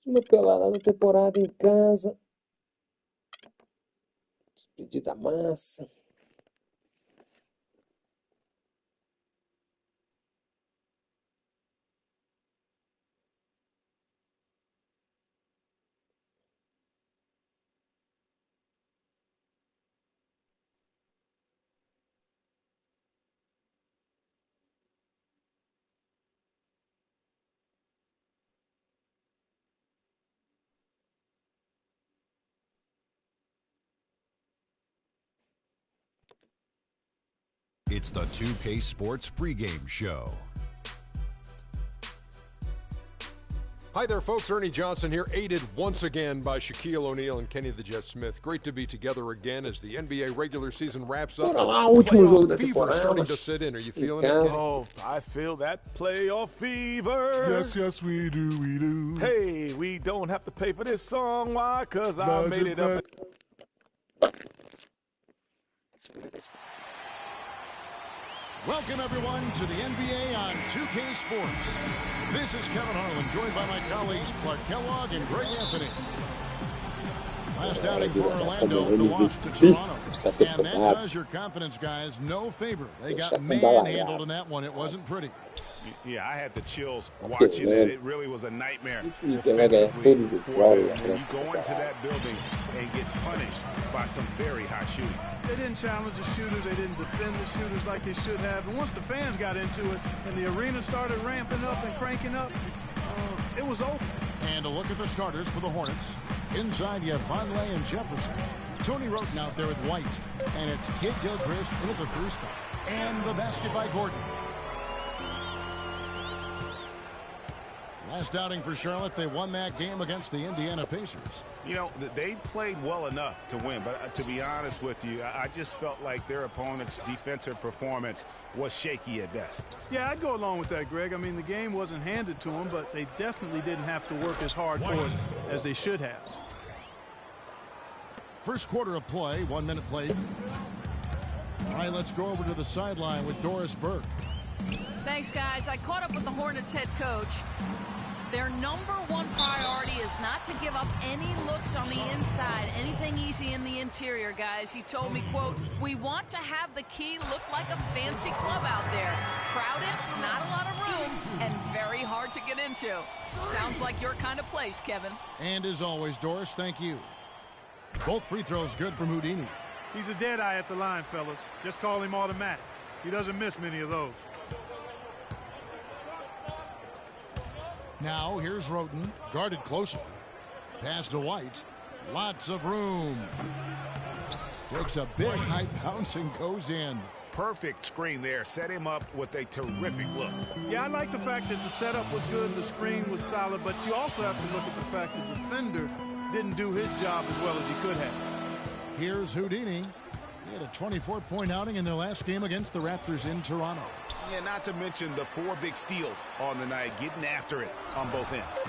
Uma pelada da temporada em casa. Despedida massa. It's the 2K Sports pregame show. Hi there, folks. Ernie Johnson here, aided once again by Shaquille O'Neal and Kenny the Jet Smith. Great to be together again as the NBA regular season wraps up. Bora lá, último jogo da Fever temporada. starting to sit in. Are you feeling it, casa. Kenny? Oh, I feel that playoff fever. Yes, we do. Hey, we don't have to pay for this song. Why? Because I made it up. Welcome, everyone, to the NBA on 2K Sports. This is Kevin Harlan, joined by my colleagues Clark Kellogg and Greg Anthony. Last outing for Orlando, the loss to Toronto. And that does your confidence guys no favor. They got manhandled in that one. It wasn't pretty. Yeah, I had the chills watching it. It really was a nightmare defensively for them. When you go into that building and get punished by some very hot shooting. They didn't challenge the shooters. They didn't defend the shooters like they should have. And once the fans got into it and the arena started ramping up and cranking up, it was over. And a look at the starters for the Hornets. Inside, you have Vonleh and Jefferson. Tony Roten out there with White. And it's Kid Gilchrist in at the 3 spot. And the basket by Gordon. Last outing for Charlotte, they won that game against the Indiana Pacers. You know, they played well enough to win, but to be honest with you, I just felt like their opponent's defensive performance was shaky at best. Yeah, I'd go along with that, Greg. I mean, the game wasn't handed to them, but they definitely didn't have to work as hard for it as they should have. First quarter of play, 1 minute played. All right, let's go over to the sideline with Doris Burke. Thanks, guys. I caught up with the Hornets head coach. Their #1 priority is not to give up any looks on the inside, anything easy in the interior, guys. He told me, quote, "We want to have the key look like a fancy club out there. Crowded, not a lot of room, and very hard to get into." Sounds like your kind of place, Kevin. And as always, Doris, thank you. Both free throws good from Houdini. He's a dead eye at the line, fellas. Just call him automatic. He doesn't miss many of those. Now here's Roten, guarded closely. Pass to White. Lots of room. Takes a big high bounce and goes in. Perfect screen there. Set him up with a terrific look. Yeah, I like the fact that the setup was good, the screen was solid, but you also have to look at the fact that the defender didn't do his job as well as he could have. Here's Houdini. He had a 24-point outing in their last game against the Raptors in Toronto. Yeah, not to mention the 4 big steals on the night, getting after it on both ends.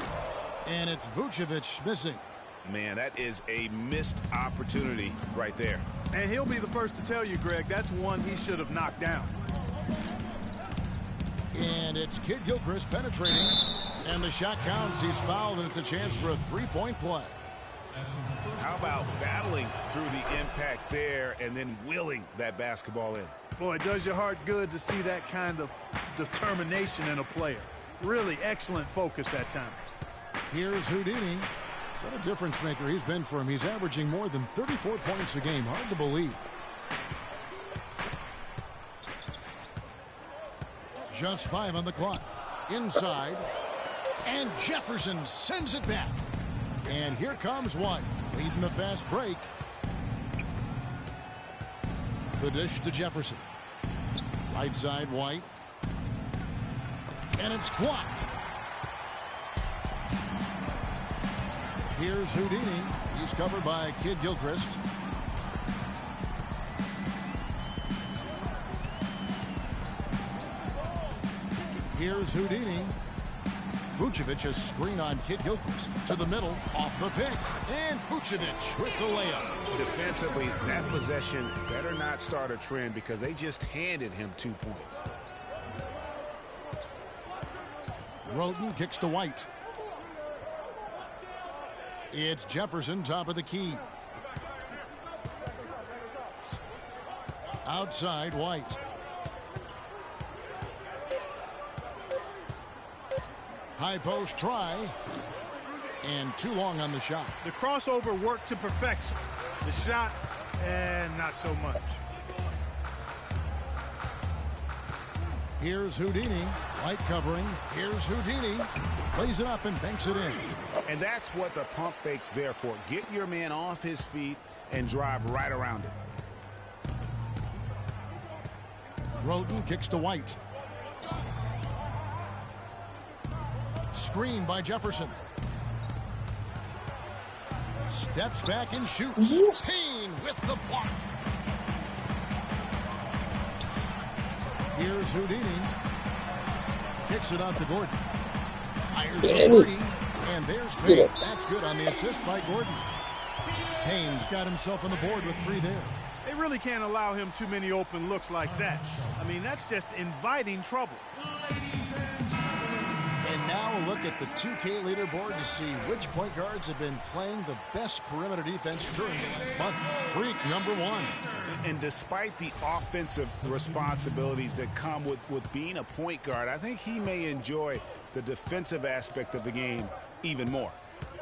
And it's Vucevic missing. Man, that is a missed opportunity right there. And he'll be the first to tell you, Greg, that's one he should have knocked down. And it's Kid Gilchrist penetrating. And the shot counts. He's fouled, and it's a chance for a 3-point play. How about battling through the impact there and then willing that basketball in? Boy, it does your heart good to see that kind of determination in a player. Really excellent focus that time. Here's Houdini. What a difference maker he's been for him. He's averaging more than 34 points a game. Hard to believe. Just 5 on the clock. Inside. And Jefferson sends it back. And here comes White, leading the fast break. The dish to Jefferson. Right side, White. And it's blocked. Here's Houdini. He's covered by Kid Gilchrist. Here's Houdini. Vucevic a screen on Kid Gilchrist to the middle, off the pick, and Vucevic with the layup. Defensively, that possession better not start a trend because they just handed him 2 points. Roten kicks to White. It's Jefferson, top of the key. Outside, White. High post try. And too long on the shot. The crossover worked to perfection. The shot, and not so much. Here's Houdini. White covering. Here's Houdini. Plays it up and banks it in. And that's what the pump fake's there for. Get your man off his feet and drive right around it. Roden kicks to White. Screen by Jefferson. Steps back and shoots. Yes. Payne with the block. Here's Houdini. Kicks it out to Gordon. Fires a 30. And there's Payne. That's good on the assist by Gordon. Payne's got himself on the board with 3 there. They really can't allow him too many open looks like that. I mean, that's just inviting trouble. And now a look at the 2K leaderboard to see which point guards have been playing the best perimeter defense during the month. Freak, number 1. And despite the offensive responsibilities that come with being a point guard, I think he may enjoy the defensive aspect of the game even more.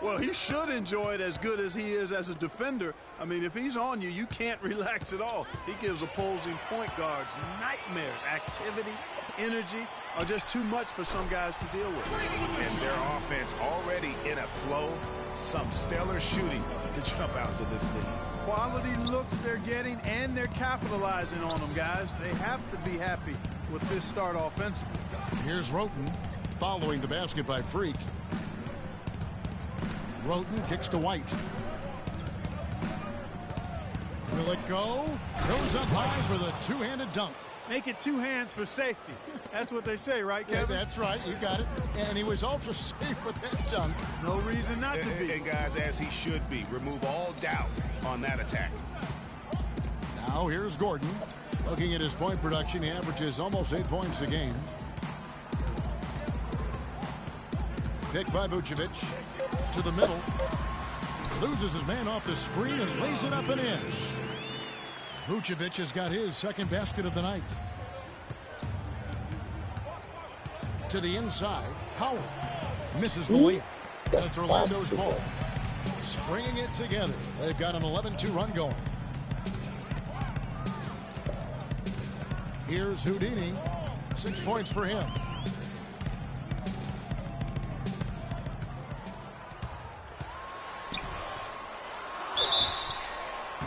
Well, he should enjoy it as good as he is as a defender. I mean, if he's on you, you can't relax at all. He gives opposing point guards nightmares. Activity, energy are just too much for some guys to deal with. And their offense already in a flow. Some stellar shooting to jump out to this lead. Quality looks they're getting, and they're capitalizing on them, guys. They have to be happy with this start offensively. Here's Roten following the basket by Freak. Roten kicks to White. Will it go? Goes up high for the two-handed dunk. Make it 2 hands for safety. That's what they say, right, Kevin? Yeah, that's right. You got it. And he was ultra safe with that dunk. No reason not to be. And guys, as he should be. Remove all doubt on that attack. Now here's Gordon. Looking at his point production, he averages almost 8 points a game. Picked by Vucevic. To the middle. Loses his man off the screen and lays it up and in. Vucevic has got his second basket of the night. To the inside. Howard misses the layup. That's Orlando's ball. Stringing it together. They've got an 11-2 run going. Here's Houdini. 6 points for him.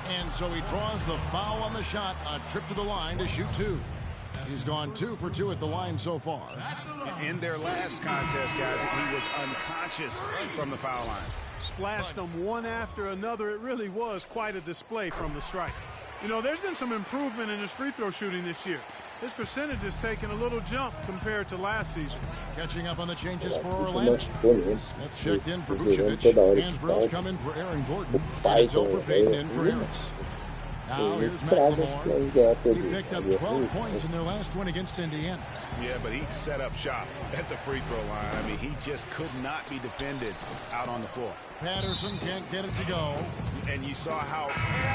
And so he draws the foul on the shot. A trip to the line to shoot 2. He's gone 2 for 2 at the line so far. In their last contest, guys, he was unconscious from the foul line. Splashed them one after another. It really was quite a display from the stripe. You know, there's been some improvement in his free throw shooting this year. His percentage has taken a little jump compared to last season. Catching up on the changes for Orlando. Smith checked in for Vucevic. Hansbrough's come in for Aaron Gordon. And it's over Payton in for Harris. Now here's McLemore. He picked up 12 points in their last win against Indiana. Yeah, but he set up shop at the free throw line. I mean, he just could not be defended out on the floor. Patterson can't get it to go. And you saw how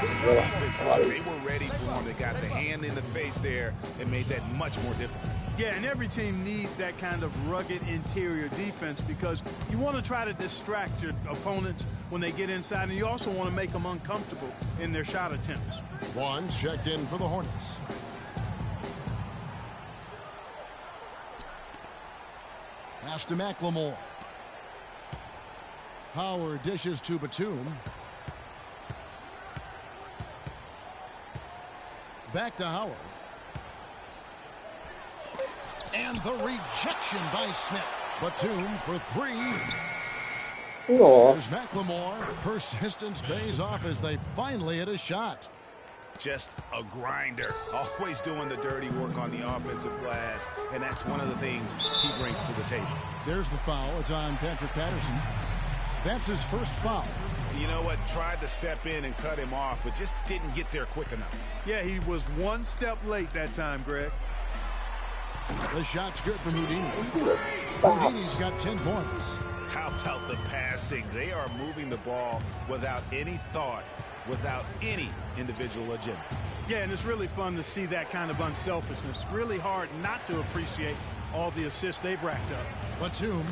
they were ready for him. They got the hand in the face there and made that much more difficult. Yeah, and every team needs that kind of rugged interior defense because you want to try to distract your opponents when they get inside, and you also want to make them uncomfortable in their shot attempts. One's checked in for the Hornets. Pass to McLemore. Howard dishes to Batum. Back to Howard. And the rejection by Smith. Batum for 3. There's McLemore. Persistence pays off as they finally hit a shot. Just a grinder. Always doing the dirty work on the offensive glass. And that's one of the things he brings to the table. There's the foul. It's on Patrick Patterson. That's his first foul. You know what? Tried to step in and cut him off, but just didn't get there quick enough. Yeah, he was one step late that time, Greg. The shot's good from Houdini. Houdini's got 10 points. How about the passing? They are moving the ball without any thought, without any individual agenda. Yeah, and it's really fun to see that kind of unselfishness. Really hard not to appreciate all the assists they've racked up. Batum,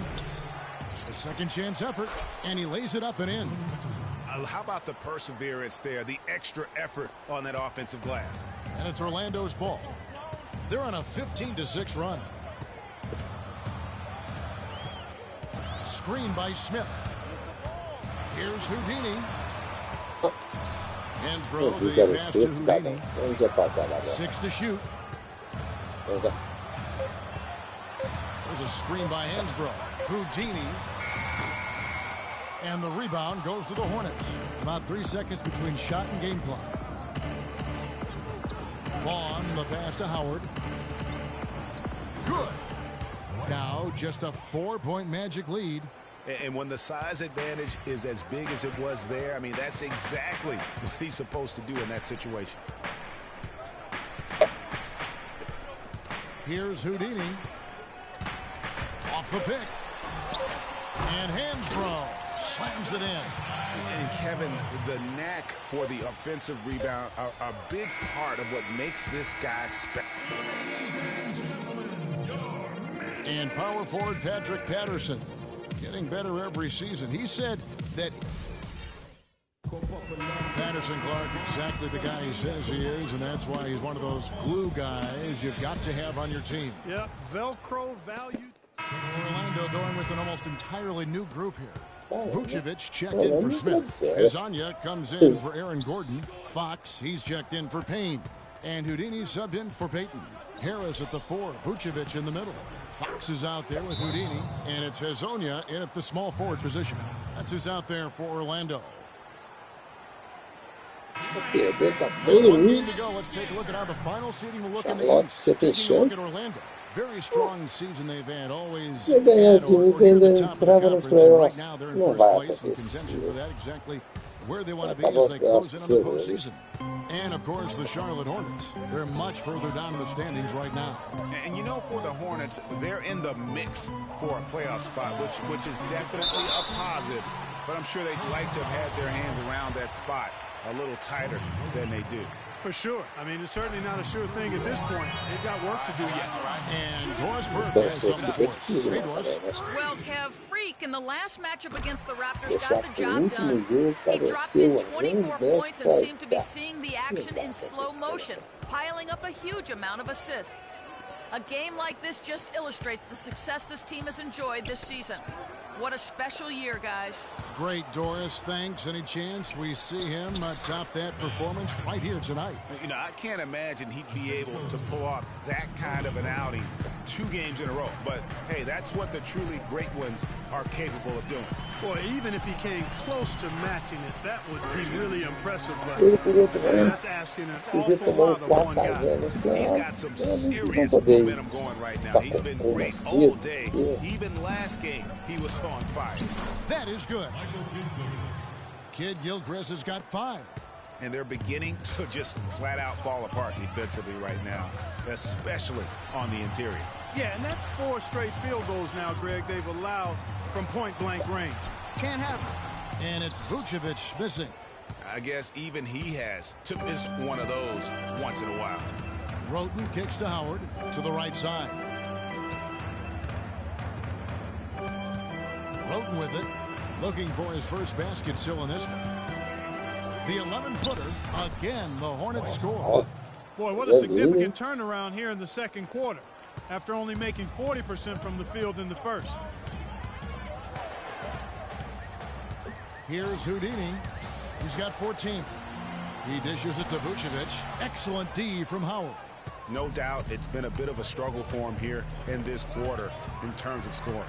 a second chance effort, and he lays it up and in. How about the perseverance there, the extra effort on that offensive glass? And it's Orlando's ball. They're on a 15-6 run. Screen by Smith. Here's Houdini. Hands throw the pass to Houdini. 6 to shoot. There's a screen by Hansbrough. Houdini. And the rebound goes to the Hornets. About 3 seconds between shot and game clock. Vaughn, the pass to Howard. Good. Now just a 4-point Magic lead. And when the size advantage is as big as it was there, I mean, that's exactly what he's supposed to do in that situation. Here's Houdini. Off the pick. And Hansbrough slams it in. And Kevin, the knack for the offensive rebound are a big part of what makes this guy special. And power forward Patrick Patterson getting better every season. He said that Patterson, Clark, exactly the guy he says he is, and that's why he's one of those glue guys you've got to have on your team. Yep, Velcro value. Orlando going with an almost entirely new group here. Vucevic checked in for Smith. Kazanya comes in for Aaron Gordon. Fox, he's checked in for Payne. And Houdini subbed in for Payton. Harris at the 4, Vucevic in the middle. Fox is out there with Houdini, and it's Hezonja in at the small forward position. That's who's out there for Orlando. Porque dele tá With bem 1 ruim. game to go, let's take a look at how the final seeding will look in the Logo, East. você tem Taking a look at chance. Orlando. Very strong season they've had. Always Se ganhar os had or times near ainda the top of the entrava nos conference, and right playoffs, now they're in não first vai place in contention for acontecer. that, exactly where they want to be Acabou as os they close playoffs in on the possível, né? postseason. And of course the Charlotte Hornets. They're much further down in the standings right now. And you know, for the Hornets, they're in the mix for a playoff spot, which is definitely a positive. But I'm sure they'd like to have had their hands around that spot a little tighter than they do. For sure. I mean, it's certainly not a sure thing at this point. They've got work to do yet. And Doris Burke São has suas something for us. Hey, Doris. competitivas, Well, Kev, Freak in the last matchup against the Raptors Deixar got the pro job último done. jogo He dropped in pareceu 24 10 points and seemed to be para seeing the action in slow motion, piling up a huge amount of assists. A game like this just illustrates the success this team has enjoyed this season. What a special year, guys. Great, Doris. Thanks. Any chance we see him top that performance right here tonight? You know, I can't imagine he'd be able to pull off that kind of an outing 2 games in a row. But, hey, that's what the truly great ones are capable of doing. Boy, even if he came close to matching it, that would be really impressive. Ele But podia também. that's asking an Se você awful tomar lot of one 4 guy. nos He's got playoffs, some não serious poder momentum going right now. He's been great all day. Even last game, he was on fire. That is good. Kid Gilchrist has got 5. And they're beginning to just flat out fall apart defensively right now, especially on the interior. Yeah, and that's 4 straight field goals now, Greg, they've allowed from point-blank range. Can't have it. And it's Vucevic missing. I guess even he has to miss one of those once in a while. Roten kicks to Howard to the right side. Roten with it, looking for his first basket still in this one. The 11-footer, again, the Hornets score. Boy, what a significant turnaround here in the second quarter after only making 40% from the field in the first. Here's Houdini. He's got 14. He dishes it to Vucevic. Excellent D from Howard. No doubt it's been a bit of a struggle for him here in this quarter in terms of scoring.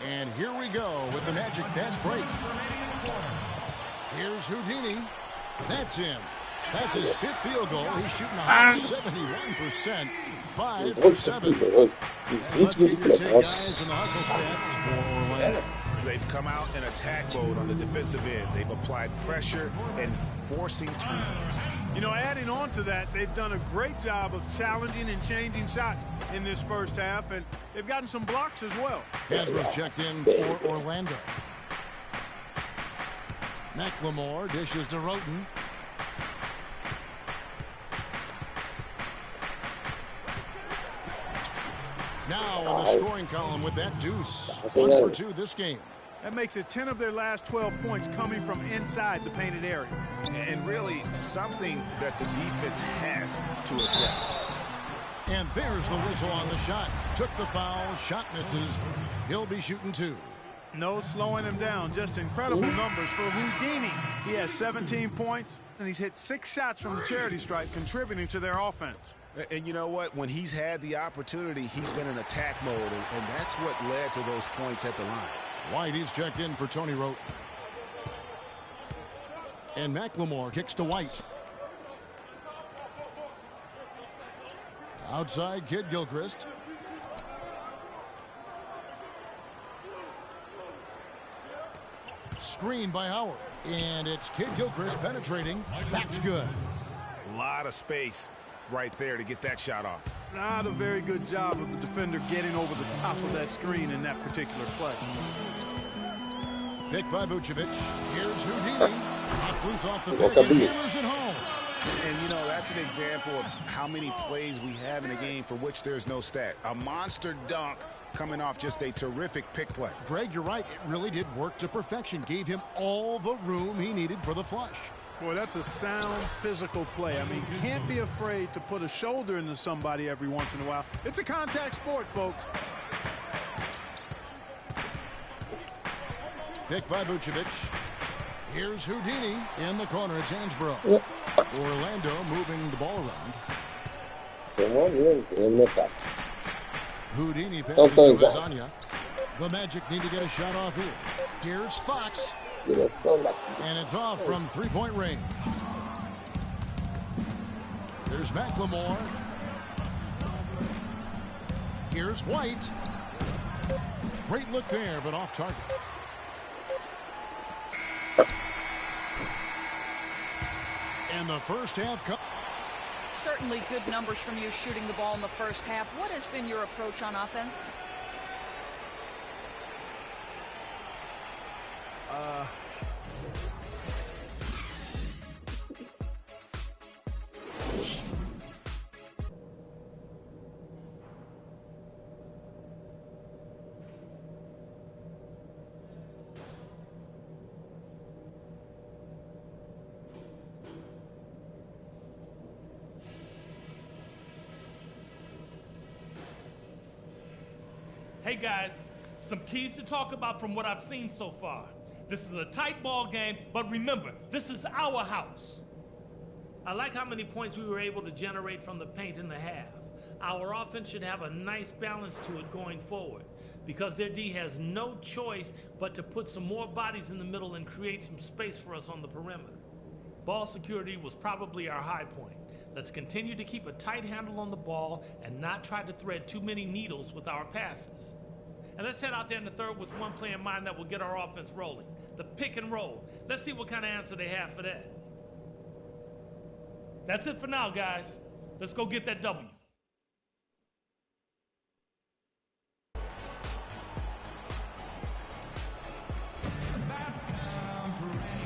And here we go with the Magic fast break. Here's Houdini. That's him. That's his 5th field goal. He's shooting a hot 71%. 5 for 7. And let's get your take, guys, in the hustle stats for Orlando. They've come out in attack mode on the defensive end. They've applied pressure and forcing turnovers. You know, adding on to that, they've done a great job of challenging and changing shots in this first half, and they've gotten some blocks as well. Hasbro's checked in for Orlando. McLemore dishes to Roten. Now in the scoring column with that deuce. 1 for 2 this game. That makes it 10 of their last 12 points coming from inside the painted area. And really something that the defense has to address. And there's the whistle on the shot. Took the foul. Shot misses. He'll be shooting 2. No slowing him down. Just incredible numbers for Houdini. He has 17 points, and he's hit 6 shots from the charity stripe, contributing to their offense. And you know what? When he's had the opportunity, he's been in attack mode, and that's what led to those points at the line. White, he's checked in for Tony Roten. And McLemore kicks to White. Outside, Kid Gilchrist. Screen by Howard. And it's Kid Gilchrist penetrating. That's good. A lot of space right there to get that shot off. Not a very good job of the defender getting over the top of that screen in that particular play. Picked by Vucevic. Here's Houdini. Knocks loose off the pick and hammers it home. And, you know, that's an example of how many plays we have in a game for which there's no stat. A monster dunk coming off just a terrific pick play. Greg, you're right. It really did work to perfection. Gave him all the room he needed for the flush. Boy, that's a sound physical play. I mean, you can't be afraid to put a shoulder into somebody every once in a while. It's a contact sport, folks. Picked by Vucevic. Here's Houdini in the corner. It's Hansbrough. Orlando moving the ball around. Houdini passes to Lasagna. The Magic need to get a shot off here. Here's Fox. And it's off from three-point range. There's McLemore. Here's White. Great look there, but off target. And the first half. Certainly good numbers from you shooting the ball in the first half. What has been your approach on offense? Hey guys, some keys to talk about from what I've seen so far. This is a tight ball game, but remember, this is our house. I like how many points we were able to generate from the paint in the half. Our offense should have a nice balance to it going forward, because their D has no choice but to put some more bodies in the middle and create some space for us on the perimeter. Ball security was probably our high point. Let's continue to keep a tight handle on the ball and not try to thread too many needles with our passes. And let's head out there in the third with one play in mind that will get our offense rolling. The pick and roll. Let's see what kind of answer they have for that. That's it for now, guys. Let's go get that W.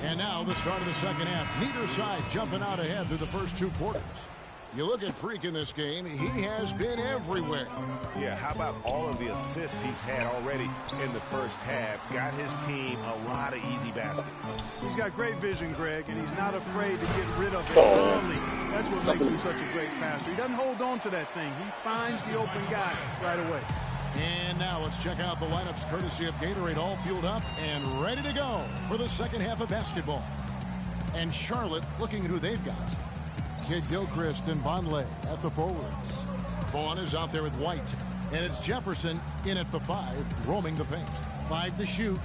And now the start of the second half. Neither side jumping out ahead through the first 2 quarters. You look at Freak in this game, he has been everywhere. Yeah, how about all of the assists he's had already in the first half? Got his team a lot of easy baskets. He's got great vision, Greg, and he's not afraid to get rid of it early. That's what makes him such a great passer. He doesn't hold on to that thing. He finds the open guy right away. And now let's check out the lineups courtesy of Gatorade, all fueled up and ready to go for the second half of basketball. And Charlotte looking at who they've got. Kid Gilchrist and Vonleh at the forwards. Vaughn is out there with White. And it's Jefferson in at the 5, roaming the paint. 5 to shoot.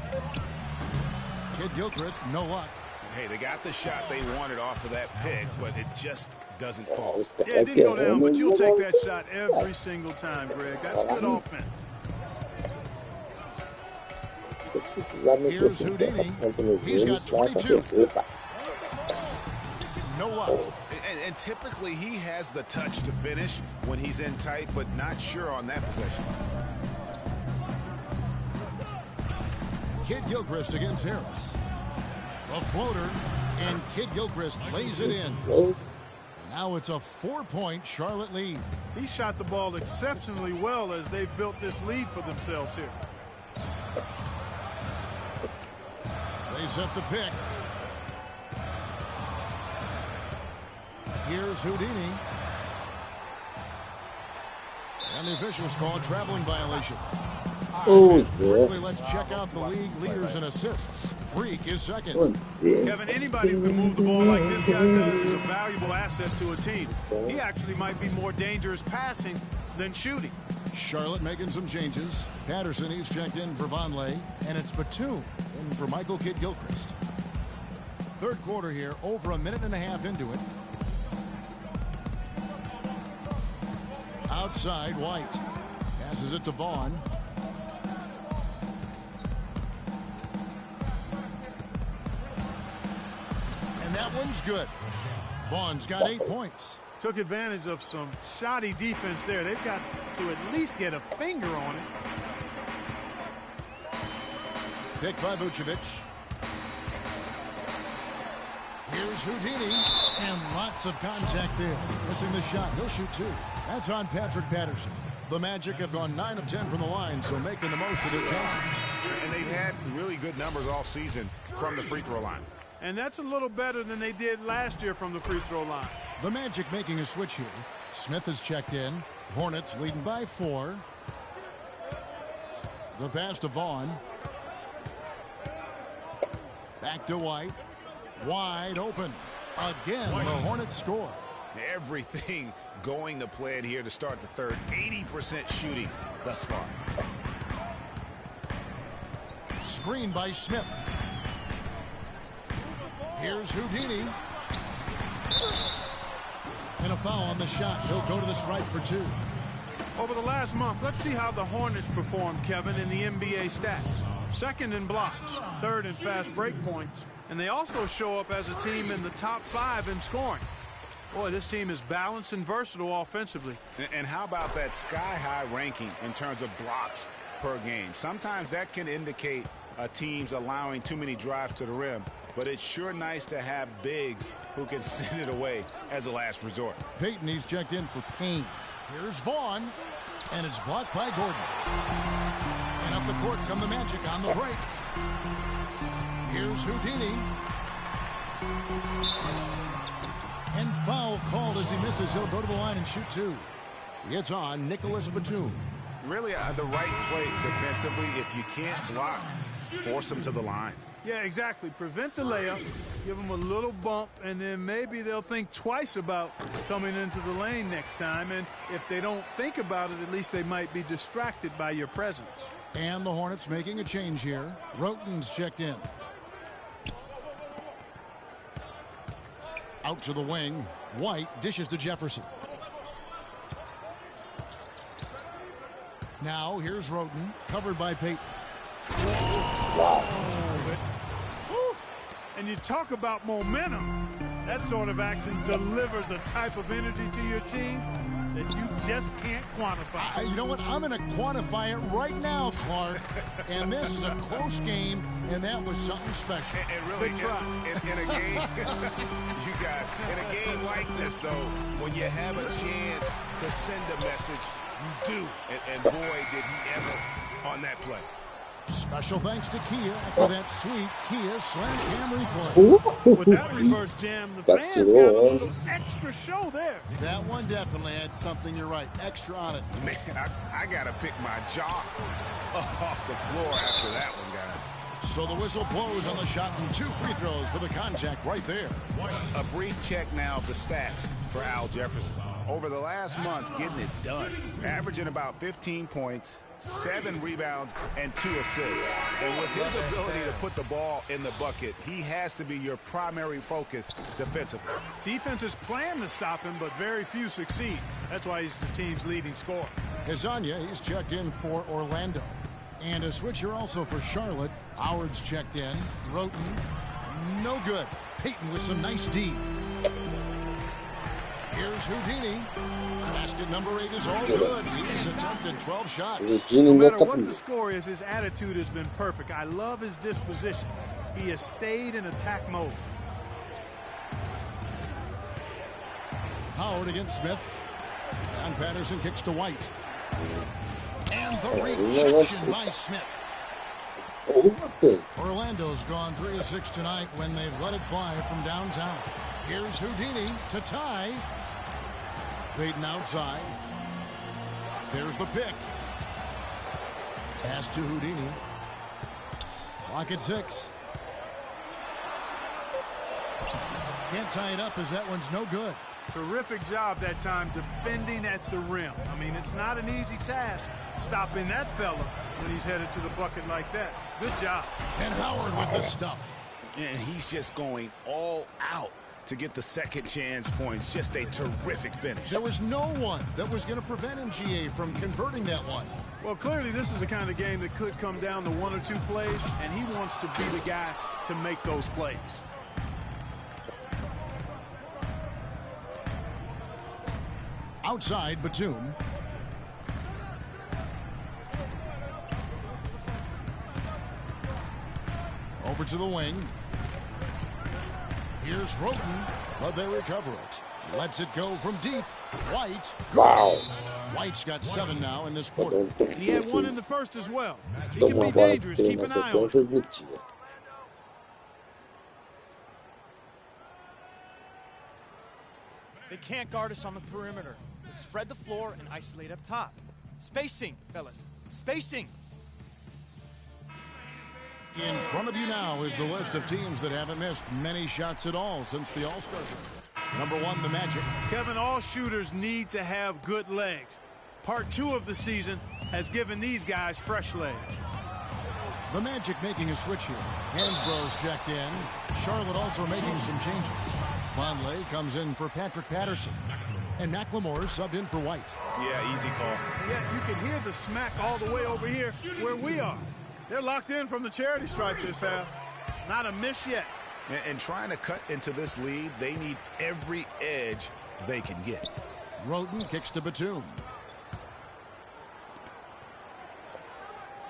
Kid Gilchrist, no luck. Hey, they got the shot they wanted off of that pick, but it just doesn't fall. Yeah, it didn't go down, but you'll take that shot every single time, Greg. That's good offense. Here's Houdini. He's got 22. No luck. And typically he has the touch to finish when he's in tight, but not sure on that possession. Kid Gilchrist against Harris. A floater, and Kid Gilchrist lays it in. Now it's a 4-point Charlotte lead. He shot the ball exceptionally well as they've built this lead for themselves here. They set the pick. Here's Houdini. And the officials call a traveling violation. Oh, Quickly, yes. let's check out the league leaders in assists. Freak is second. Kevin, anybody who can move the ball like this guy does is a valuable asset to a team. He actually might be more dangerous passing than shooting. Charlotte making some changes. Patterson, he's checked in for Vonleh. And it's Batum in for Michael Kidd-Gilchrist. Third quarter here, over a minute and a half into it. Outside, White. Passes it to Vaughn. And that one's good. Vaughn's got 8 points. Took advantage of some shoddy defense there. They've got to at least get a finger on it. Picked by Vucevic. Here's Houdini. And lots of contact there. Missing the shot. He'll shoot 2. That's on Patrick Patterson. The Magic have gone 9 of 10 from the line, so making the most of their chances. And they've had really good numbers all season from the free throw line. And that's a little better than they did last year from the free throw line. The Magic making a switch here. Smith has checked in. Hornets leading by 4. The pass to Vaughn. Back to White. Wide open. Again, the Hornets score. Everything going to plan here to start the third. 80% shooting thus far. Screen by Smith. Here's Houdini. And a foul on the shot. He'll go to the stripe for 2. Over the last month, let's see how the Hornets performed, Kevin, in the NBA stats. Second in blocks, third in fast break points, and they also show up as a team in the top 5 in scoring. Boy, this team is balanced and versatile offensively. And how about that sky-high ranking in terms of blocks per game? Sometimes that can indicate a team's allowing too many drives to the rim, but it's sure nice to have bigs who can send it away as a last resort. Payton, he's checked in for Payne. Here's Vaughn, and it's blocked by Gordon. And up the court come the Magic on the break. Here's Houdini. And foul called as he misses. He'll go to the line and shoot 2. It's on Nicholas Batum. Really the right play defensively. If you can't block, force them to the line. Yeah, exactly. Prevent the layup, give them a little bump, and then maybe they'll think twice about coming into the lane next time. And if they don't think about it, at least they might be distracted by your presence. And the Hornets making a change here. Roten's checked in. Out to the wing. White dishes to Jefferson. Now here's Roten, covered by Payton. And you talk about momentum. That sort of action delivers a type of energy to your team that you just can't quantify. You know what? I'm going to quantify it right now, Clark. And this is a close game, and that was something special. And really, in a game, you guys, in a game like this, though, when you have a chance to send a message, you do. And boy, did he ever on that play. Special thanks to Kia for that sweet Kia Slam Camry play. With that reverse jam, the fans got a little extra show there. That one definitely had something, you're right, extra on it. Man, I got to pick my jaw off the floor after that one, guys. So the whistle blows on the shot and 2 free throws for the contact right there. A brief check now of the stats for Al Jefferson. Over the last month, getting it done. Averaging about 15 points, 7 rebounds, and 2 assists. And with his ability to put the ball in the bucket, he has to be your primary focus defensively. Defenses plan to stop him, but very few succeed. That's why he's the team's leading scorer. Hezonja, he's checked in for Orlando. And a switcher also for Charlotte. Howard's checked in. Roten, no good. Payton with some nice D. Here's Houdini. Basket number 8 is all good. He's attempted 12 shots. No matter what the score is, his attitude has been perfect. I love his disposition. He has stayed in attack mode. Howard against Smith. And Patterson kicks to White. And the rejection by Smith. Orlando's gone 3 of 6 tonight when they've let it fly from downtown. Here's Houdini to tie. Payton outside. There's the pick. Pass to Houdini. Clock at 6. Can't tie it up as that one's no good. Terrific job that time defending at the rim. I mean, it's not an easy task stopping that fella when he's headed to the bucket like that. Good job. And Howard with the stuff. And he's just going all out to get the second chance points. Just a terrific finish. There was no one that was going to prevent MGA from converting that one. Well, clearly this is the kind of game that could come down to 1 or 2 plays, and he wants to be the guy to make those plays. Outside, Batum. Over to the wing. Here's Roten, but they recover it. Lets it go from deep. White. Wow. White's got 7 now in this quarter. And he had 1 in the first as well. He can be dangerous. Keep an eye on him. They can't guard us on the perimeter. Let's spread the floor and isolate up top. Spacing, fellas. Spacing. In front of you now is the list of teams that haven't missed many shots at all since the All-Star game. Number 1, the Magic. Kevin, all shooters need to have good legs. Part 2 of the season has given these guys fresh legs. The Magic making a switch here. Hansbrough's checked in. Charlotte also making some changes. Vonleh comes in for Patrick Patterson. And McLemore subbed in for White. Yeah, easy call. Yeah, you can hear the smack all the way over here where we are. They're locked in from the charity stripe this half. Not a miss yet. And trying to cut into this lead, they need every edge they can get. Roten kicks to Batum.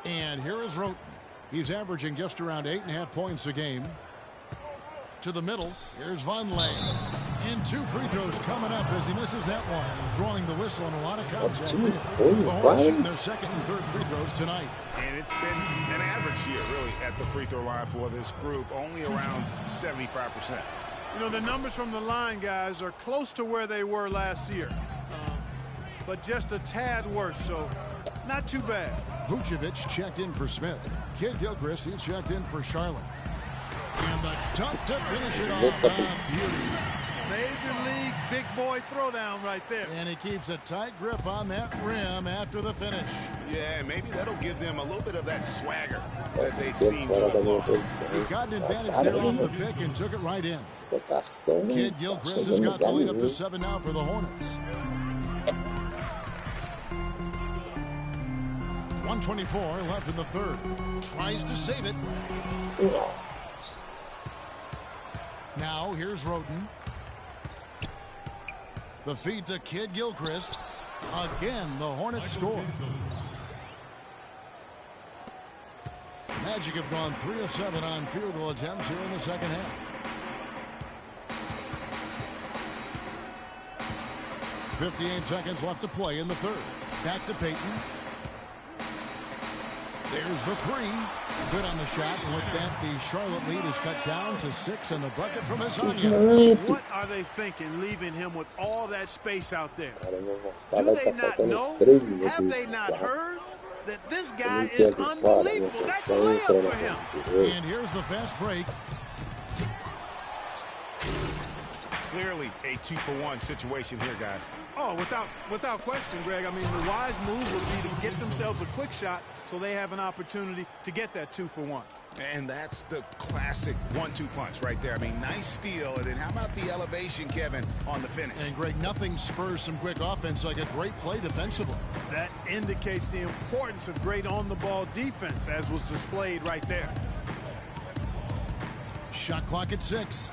And here is Roten. He's averaging just around 8.5 points a game. To the middle, here's Vonleh. And 2 free throws coming up as he misses that one. Drawing the whistle on a lot of contact. The Hornets shooting their second and third free throws tonight. And it's been an average year, really, at the free throw line for this group. Only around 75%. You know, the numbers from the line, guys, are close to where they were last year. But just a tad worse, so not too bad. Vucevic checked in for Smith. Kid Gilchrist, he's checked in for Charlotte. And the dunk to finish it off. Beauty. Major league big boy throwdown right there. And he keeps a tight grip on that rim after the finish. Yeah, maybe that'll give them a little bit of that swagger that they seem to have lost. He got an advantage there off the pick and took it right in. Kid Gilchrist has got the lead up to 7 now for the Hornets. 1:24 left in the third. Tries to save it. Now here's Roten. The feed to Kid Gilchrist. Again, the Hornets score. Magic have gone 3 of 7 on field goal attempts here in the second half. 58 seconds left to play in the third. Back to Payton. There's the 3. Good on the shot. And with that, the Charlotte lead is cut down to 6 and the bucket from Azania. What are they thinking, leaving him with all that space out there? Do they not know? Have they not heard that this guy is unbelievable? That's a layup for him. And here's the fast break. Clearly a 2-for-1 situation here, guys. Oh, without question, Greg. I mean, the wise move would be to get themselves a quick shot so they have an opportunity to get that 2-for-1. And that's the classic 1-2 punch right there. I mean, nice steal. And then how about the elevation, Kevin, on the finish? And, Greg, nothing spurs some quick offense like a great play defensively. That indicates the importance of great on-the-ball defense, as was displayed right there. Shot clock at 6.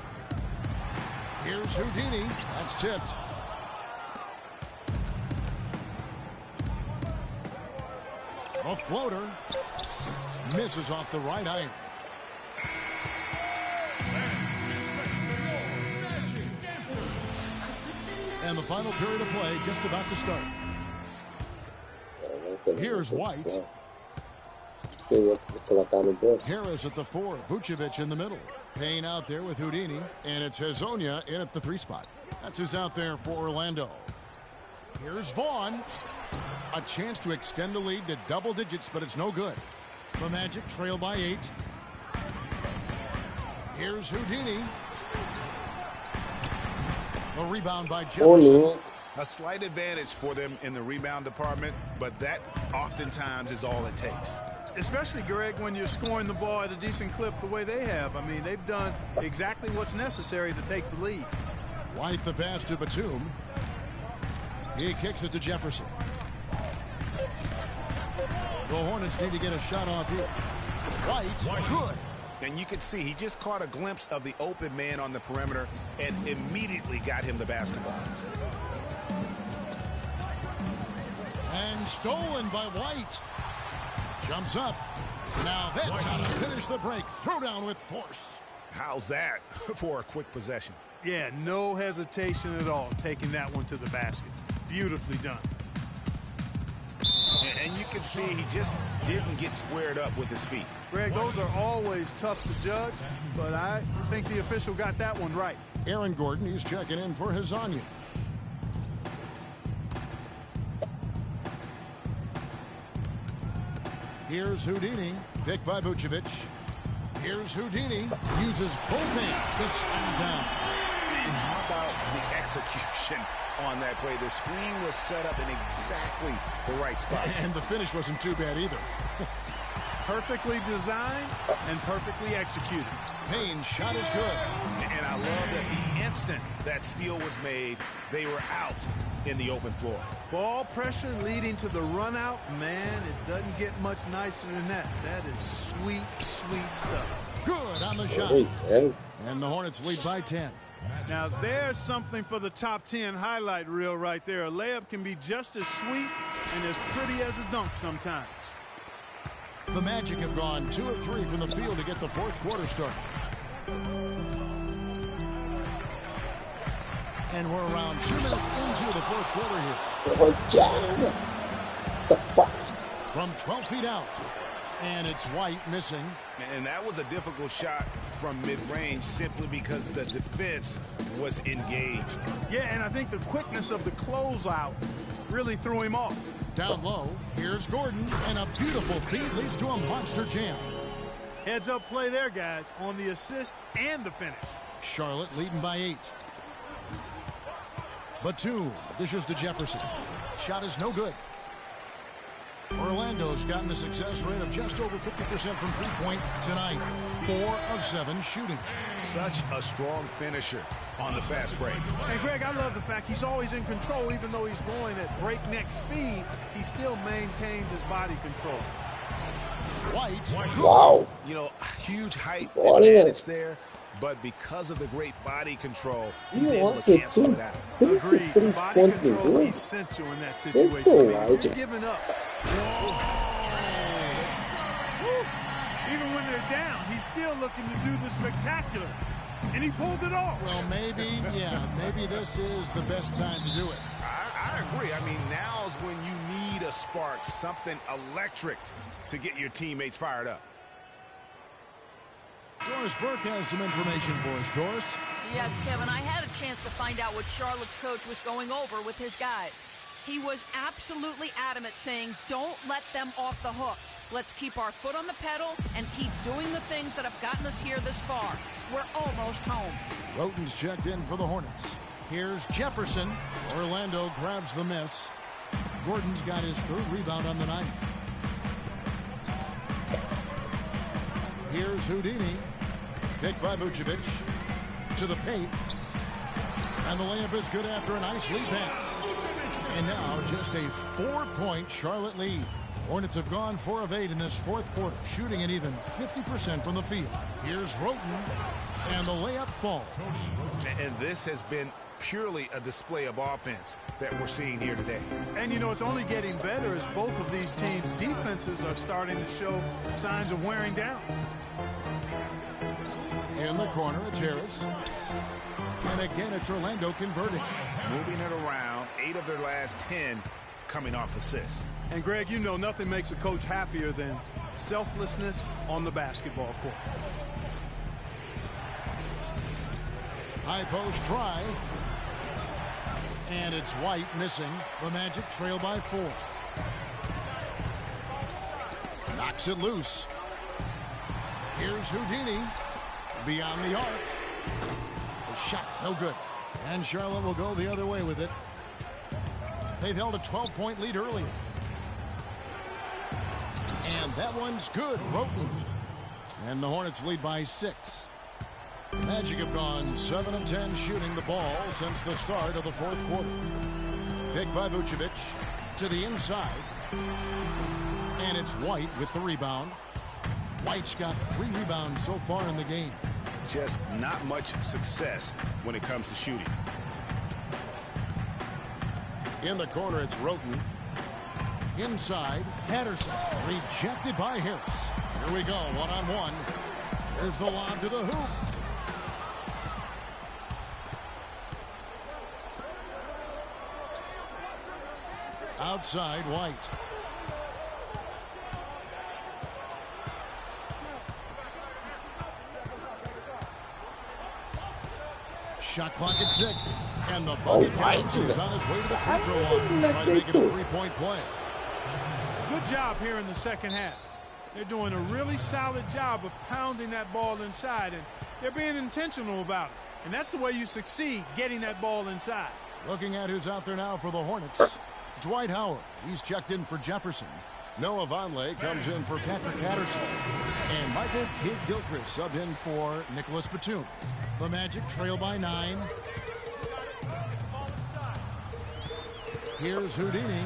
Here's Houdini. That's tipped. A floater. Misses off the right iron. And the final period of play just about to start. Here's White. Harris at the 4. Vucevic in the middle. Payne out there with Houdini. And it's Hezonja in at the 3 spot. That's who's out there for Orlando. Here's Vaughn. A chance to extend the lead to double digits, but it's no good. The Magic trail by 8. Here's Houdini. A rebound by Jefferson. A slight advantage for them in the rebound department, but that oftentimes is all it takes. Especially, Greg, when you're scoring the ball at a decent clip the way they have. I mean, they've done exactly what's necessary to take the lead. White the pass to Batum. He kicks it to Jefferson. The Hornets need to get a shot off here. White, good. And you can see he just caught a glimpse of the open man on the perimeter and immediately got him the basketball. And stolen by White. Jumps up. Now that's how to finish the break. Throw down with force. How's that for a quick possession? Yeah, no hesitation at all taking that one to the basket. Beautifully done. And you can see he just didn't get squared up with his feet. Greg, those are always tough to judge, but I think the official got that one right. Aaron Gordon, he's checking in for Hezonja. Here's Houdini, picked by Vucevic. Here's Houdini, uses both hands to slam down. And how about the execution on that play? The screen was set up in exactly the right spot. And the finish wasn't too bad either. Perfectly designed and perfectly executed. Payne's shot is good. And I love that the instant that steal was made, they were out in the open floor. Ball pressure leading to the run out. Man, it doesn't get much nicer than that. That is sweet, sweet stuff. Good on the shot. And the Hornets lead by 10. Now there's something for the top 10 highlight reel right there. A layup can be just as sweet and as pretty as a dunk sometimes. The Magic have gone 2 of 3 from the field to get the fourth quarter started. And we're around 2 minutes into the fourth quarter here. The pass. From 12 feet out. And it's White missing. And that was a difficult shot from mid-range simply because the defense was engaged. Yeah, and I think the quickness of the closeout really threw him off. Down low, here's Gordon, and a beautiful feed leads to a monster jam. Heads up play there, guys, on the assist and the finish. Charlotte leading by 8. Batum dishes to Jefferson. Shot is no good. Orlando's gotten a success rate of just over 50% from three-point tonight. 4 of 7 shooting. Such a strong finisher on the fast break. And Greg, I love the fact he's always in control. Even though he's going at breakneck speed, he still maintains his body control. White. Wow. You know, huge height advantage there, but because of the great body control, he's able to cancel it out. Agreed. The body control is essential in that situation. I mean, you're giving up. Even when they're down, he's still looking to do the spectacular. And he pulled it off. Well, maybe this is the best time to do it. I agree. I mean, now's when you need a spark, something electric to get your teammates fired up. Doris Burke has some information for us. Doris? Yes, Kevin, I had a chance to find out what Charlotte's coach was going over with his guys. He was absolutely adamant, saying, don't let them off the hook. Let's keep our foot on the pedal and keep doing the things that have gotten us here this far. We're almost home. Roten's checked in for the Hornets. Here's Jefferson. Orlando grabs the miss. Gordon's got his 3rd rebound on the night. Here's Houdini. Picked by Vucevic. To the paint. And the layup is good after a nice lead pass. And now just a 4-point Charlotte lead. Hornets have gone 4 of 8 in this fourth quarter, shooting an even 50% from the field. Here's Roten, and the layup falls. And this has been purely a display of offense that we're seeing here today. And, you know, it's only getting better as both of these teams' defenses are starting to show signs of wearing down. In the corner, it's Harris. And again, it's Orlando converting. Moving it around, 8 of their last 10 coming off assists. And, Greg, you know nothing makes a coach happier than selflessness on the basketball court. High post try. And it's White missing. The Magic trail by 4. Knocks it loose. Here's Houdini. Beyond the arc. The shot, no good. And Charlotte will go the other way with it. They've held a 12-point lead earlier. And that one's good. Roten. And the Hornets lead by 6. Magic have gone 7 of 10 shooting the ball since the start of the 4th quarter. Picked by Vucevic to the inside. And it's White with the rebound. White's got 3 rebounds so far in the game. Just not much success when it comes to shooting. In the corner, it's Roten. Inside, Patterson. Rejected by Harris. Here we go, one-on-one. There's the lob to the hoop. Outside, White. Shot clock at 6. And the bucket counts. He's on his way to the free throw line. Trying to make it a 3-point play. Good job here in the second half. They're doing a really solid job of pounding that ball inside, and they're being intentional about it. And that's the way you succeed, getting that ball inside. Looking at who's out there now for the Hornets. Dwight Howard. He's checked in for Jefferson. Noah Vonleh comes in for Patrick Patterson. And Michael Kidd-Gilchrist subbed in for Nicholas Batum. The Magic trail by 9. Here's Houdini.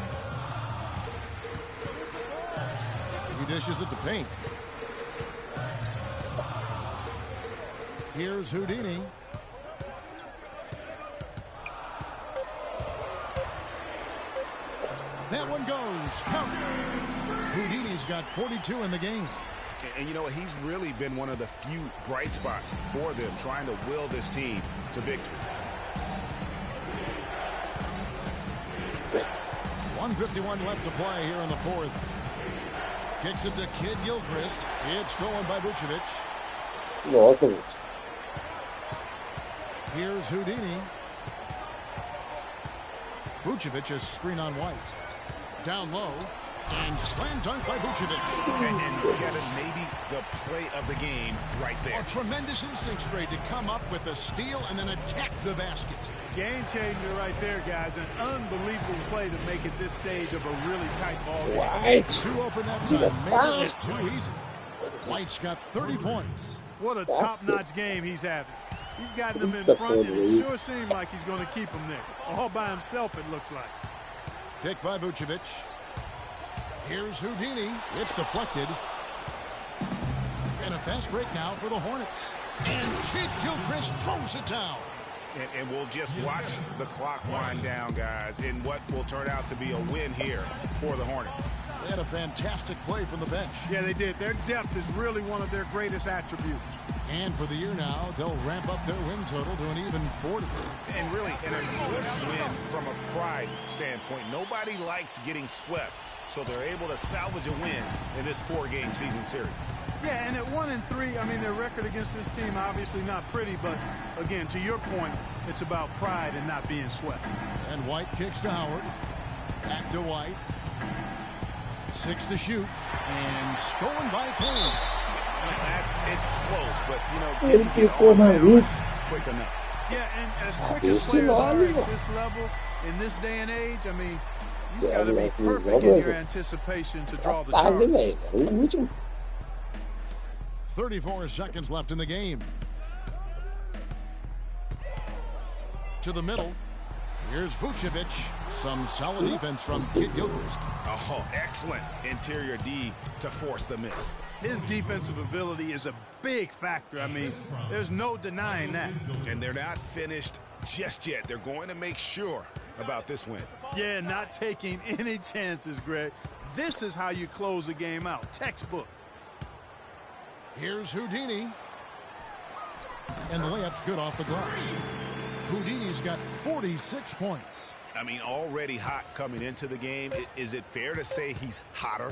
He dishes it to Paint. Here's Houdini. That one goes. Count. Houdini's got 42 in the game. And you know, he's really been one of the few bright spots for them, trying to will this team to victory. 1:51 left to play here in the 4th. Kicks it to Kidd-Gilchrist. It's stolen by Vucevic. Nossa, Here's Houdini. Vucevic is screen on White. Down low. And slam dunk by Vucevic. And Kevin, maybe the play of the game right there. A tremendous instinct straight to come up with a steal and then attack the basket. Game changer right there, guys. An unbelievable play to make it this stage of a really tight ball game. White. Too open that To the time. Maybe pass. too easy. White's got 30 points. What a That's top-notch game he's having. He's gotten them in front, and it sure seemed like he's going to keep them there. All by himself, it looks like. Picked by Vucevic. Here's Houdini. It's deflected. And a fast break now for the Hornets. And Kidd-Gilchrist throws it down. And we'll just watch the clock wind down, guys, in what will turn out to be a win here for the Hornets. They had a fantastic play from the bench. Yeah, they did. Their depth is really one of their greatest attributes. And for the year now, they'll ramp up their win total to an even 40. And really, in a good win from a pride standpoint, nobody likes getting swept. So they're able to salvage a win in this 4-game season series. Yeah, and at 1-3, I mean, their record against this team obviously not pretty, but again, to your point, it's about pride and not being swept. And White kicks to Howard. Back to White. 6 to shoot. And stolen by Payne. It's close, but you know, quick enough. Yeah, and as quick as players are at this level, in this day and age, I mean, you've got to be perfect in your anticipation to draw the charge. último. 34 seconds left in the game. To the middle. Here's Vucevic. Some solid defense from Kidd-Gilchrist. Oh, excellent interior D to force the miss. His defensive ability is a big factor. I mean, there's no denying that. And they're not finished just yet. They're going to make sure about this win. Yeah, not taking any chances, Greg. This is how you close a game out. Textbook. Here's Houdini. And the layup's good off the glass. Houdini's got 46 points. I mean, already hot coming into the game. Is it fair to say he's hotter?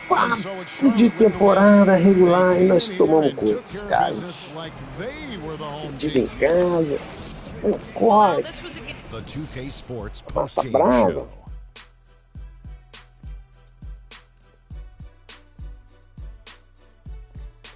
24 de temporada regular e nós tomamos conta dos caras. Pedido em casa. Um corte. The 2K Sports Massa Postgame brava. Show.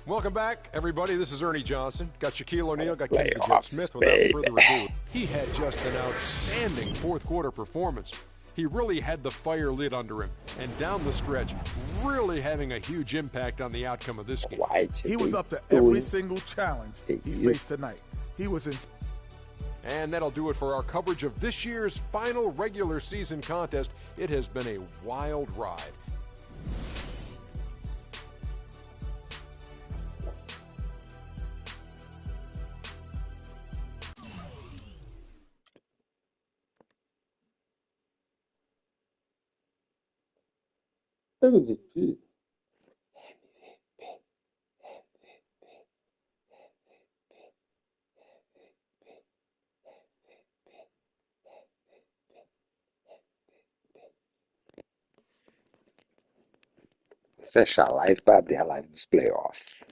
Welcome back, everybody. This is Ernie Johnson. Got Shaquille O'Neal, got Kenny the Jet Playoffs, Smith. baby. Without further ado, he had just an outstanding fourth quarter performance. He really had the fire lit under him, and down the stretch, really having a huge impact on the outcome of this game. He was up to every single challenge he faced tonight. He was in. And that'll do it for our coverage of this year's final regular season contest. It has been a wild ride. MVP. Fecha a live para abrir a live dos playoffs.